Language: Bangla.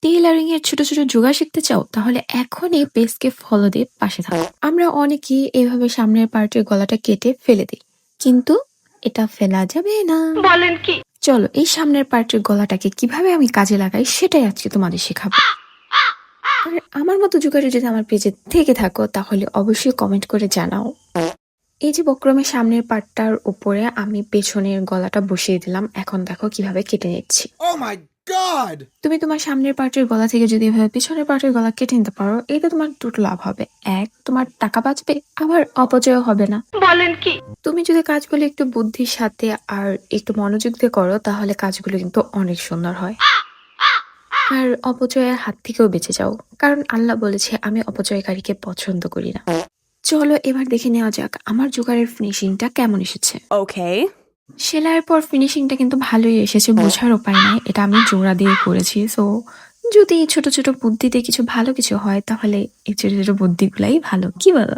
টেইলারিং এর ছোট ছোট যোগা শিখতে চাও? তাহলে এখনই পেজকে ফলো দিয়ে পাশে থাকো। আমরা অনেকেই এভাবে সামনের পার্টের গলাটা কেটে ফেলে দিই, কিন্তু এটা ফেলা যাবে না। বলেন কি? চলো এই সামনের পার্টের গলাটাকে কিভাবে আমি কাজে লাগাই সেটাই আজকে তোমাদের শেখাবো। আর আমার মতো জোগাড়ে যদি আমার পেজে থেকে থাকো তাহলে অবশ্যই কমেন্ট করে জানাও। এই যে বক্রমের সামনের পার্টটার উপরে আমি পেছনের গলাটা বসিয়ে দিলাম, এখন দেখো কিভাবে কেটে নিচ্ছি। Oh my god! তুমি তোমার সামনের পার্টের গলা থেকে যদি এভাবে পিছনের পার্টের গলা কেটে নিতে পারো, এতে তোমার দুটো লাভ হবে। এক, তোমার টাকা বাঁচবে, আবার অপচয়ও হবে না। বলেন কি? তুমি যদি কাজগুলো একটু বুদ্ধির সাথে আর একটু মনোযোগ দিয়ে করো তাহলে কাজগুলো কিন্তু অনেক সুন্দর হয়। আর অপচয়ের হাত থেকেও বেঁচে যাও, কারণ আল্লাহ বলেছে আমি অপচয়কারীকে পছন্দ করি না। চলো এবার দেখে নেওয়া যাক আমার জোগাড়ের ফিনিশিংটা কেমন এসেছে। Okay. সেলাইয়ের পর ফিনিশিংটা কিন্তু ভালোই এসেছে, বোঝার উপায় নাই। এটা আমি জোড়া দিয়ে করেছি। সো যদি ছোট ছোট বুদ্ধিতে কিছু ভালো কিছু হয় তাহলে এই ছোট ছোট বুদ্ধিগুলাই ভালো, কি বলো?